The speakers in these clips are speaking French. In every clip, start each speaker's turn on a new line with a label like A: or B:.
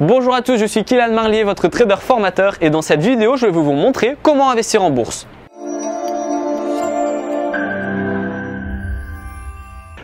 A: Bonjour à tous, je suis Kylian Marlier, votre trader formateur et dans cette vidéo, je vais vous montrer comment investir en bourse.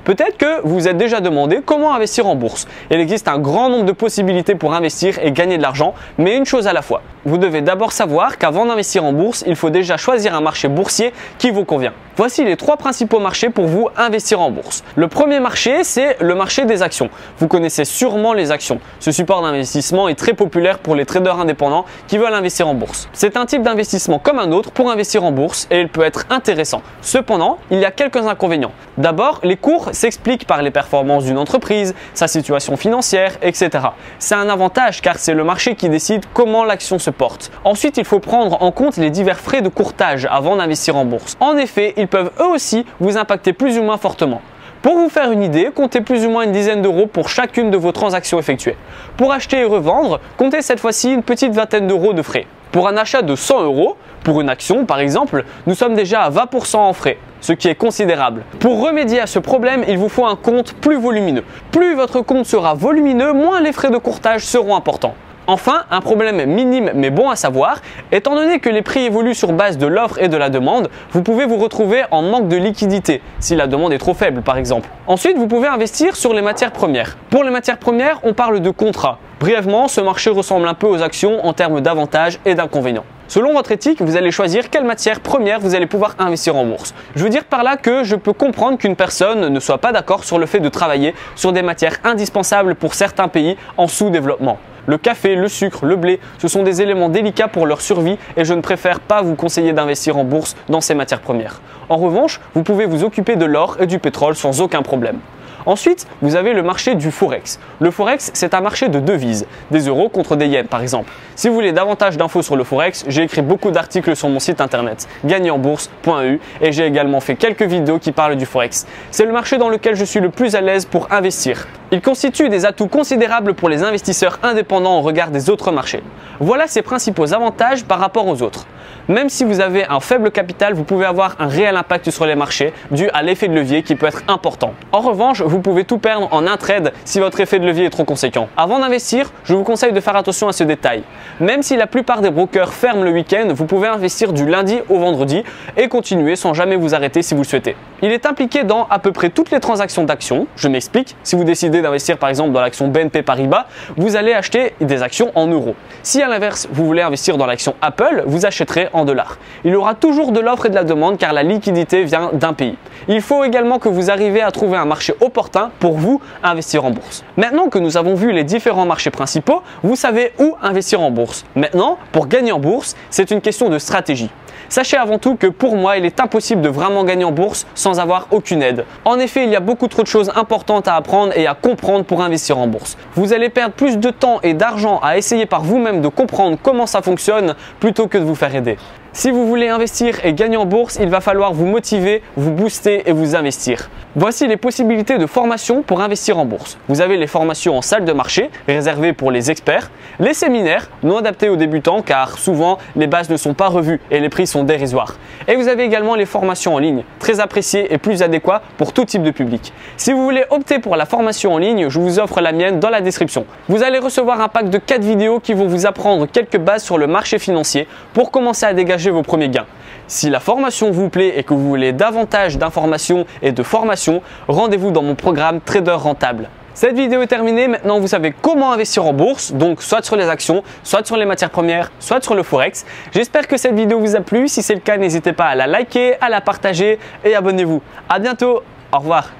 A: Peut-être que vous vous êtes déjà demandé comment investir en bourse. Il existe un grand nombre de possibilités pour investir et gagner de l'argent, mais une chose à la fois. Vous devez d'abord savoir qu'avant d'investir en bourse, il faut déjà choisir un marché boursier qui vous convient. Voici les 3 principaux marchés pour vous investir en bourse. Le premier marché, c'est le marché des actions. Vous connaissez sûrement les actions. Ce support d'investissement est très populaire pour les traders indépendants qui veulent investir en bourse. C'est un type d'investissement comme un autre pour investir en bourse et il peut être intéressant. Cependant, il y a quelques inconvénients. D'abord, les cours s'expliquent par les performances d'une entreprise, sa situation financière, etc. C'est un avantage car c'est le marché qui décide comment l'action se porte. Ensuite, il faut prendre en compte les divers frais de courtage avant d'investir en bourse. En effet, ils peuvent eux aussi vous impacter plus ou moins fortement. Pour vous faire une idée, comptez plus ou moins une dizaine d'euros pour chacune de vos transactions effectuées. Pour acheter et revendre, comptez cette fois-ci une petite vingtaine d'euros de frais. Pour un achat de 100 euros, pour une action par exemple, nous sommes déjà à 20% en frais, ce qui est considérable. Pour remédier à ce problème, il vous faut un compte plus volumineux. Plus votre compte sera volumineux, moins les frais de courtage seront importants. Enfin, un problème minime mais bon à savoir, étant donné que les prix évoluent sur base de l'offre et de la demande, vous pouvez vous retrouver en manque de liquidité, si la demande est trop faible par exemple. Ensuite, vous pouvez investir sur les matières premières. Pour les matières premières, on parle de contrats. Brièvement, ce marché ressemble un peu aux actions en termes d'avantages et d'inconvénients. Selon votre éthique, vous allez choisir quelle matière première vous allez pouvoir investir en bourse. Je veux dire par là que je peux comprendre qu'une personne ne soit pas d'accord sur le fait de travailler sur des matières indispensables pour certains pays en sous-développement. Le café, le sucre, le blé, ce sont des éléments délicats pour leur survie et je ne préfère pas vous conseiller d'investir en bourse dans ces matières premières. En revanche, vous pouvez vous occuper de l'or et du pétrole sans aucun problème. Ensuite, vous avez le marché du Forex. Le Forex, c'est un marché de devises, des euros contre des yens par exemple. Si vous voulez davantage d'infos sur le Forex, j'ai écrit beaucoup d'articles sur mon site internet gagnerenbourse.eu et j'ai également fait quelques vidéos qui parlent du Forex. C'est le marché dans lequel je suis le plus à l'aise pour investir. Il constitue des atouts considérables pour les investisseurs indépendants au regard des autres marchés. Voilà ses principaux avantages par rapport aux autres. Même si vous avez un faible capital, vous pouvez avoir un réel impact sur les marchés dû à l'effet de levier qui peut être important. En revanche, vous pouvez tout perdre en un trade si votre effet de levier est trop conséquent. Avant d'investir, je vous conseille de faire attention à ce détail. Même si la plupart des brokers ferment le week-end, vous pouvez investir du lundi au vendredi et continuer sans jamais vous arrêter si vous le souhaitez. Il est impliqué dans à peu près toutes les transactions d'actions. Je m'explique. Si vous décidez d'investir par exemple dans l'action BNP Paribas, vous allez acheter des actions en euros. Si à l'inverse, vous voulez investir dans l'action Apple, vous achèterez en dollars. Il y aura toujours de l'offre et de la demande car la liquidité vient d'un pays. Il faut également que vous arriviez à trouver un marché opportun pour vous investir en bourse. Maintenant que nous avons vu les différents marchés principaux, vous savez où investir en bourse. Maintenant, pour gagner en bourse, c'est une question de stratégie. Sachez avant tout que pour moi, il est impossible de vraiment gagner en bourse sans avoir aucune aide. En effet, il y a beaucoup trop de choses importantes à apprendre et à comprendre pour investir en bourse. Vous allez perdre plus de temps et d'argent à essayer par vous-même de comprendre comment ça fonctionne plutôt que de vous faire aider. Si vous voulez investir et gagner en bourse, il va falloir vous motiver, vous booster et vous investir. Voici les possibilités de formation pour investir en bourse. Vous avez les formations en salle de marché, réservées pour les experts, les séminaires, non adaptés aux débutants car souvent les bases ne sont pas revues et les prix sont dérisoires. Et vous avez également les formations en ligne, très appréciées et plus adéquates pour tout type de public. Si vous voulez opter pour la formation en ligne, je vous offre la mienne dans la description. Vous allez recevoir un pack de 4 vidéos qui vont vous apprendre quelques bases sur le marché financier pour commencer à dégager vos premiers gains. Si la formation vous plaît et que vous voulez davantage d'informations et de formation, rendez-vous dans mon programme Trader Rentable. Cette vidéo est terminée, maintenant vous savez comment investir en bourse, donc soit sur les actions, soit sur les matières premières, soit sur le Forex. J'espère que cette vidéo vous a plu, si c'est le cas n'hésitez pas à la liker, à la partager et abonnez-vous. À bientôt, au revoir.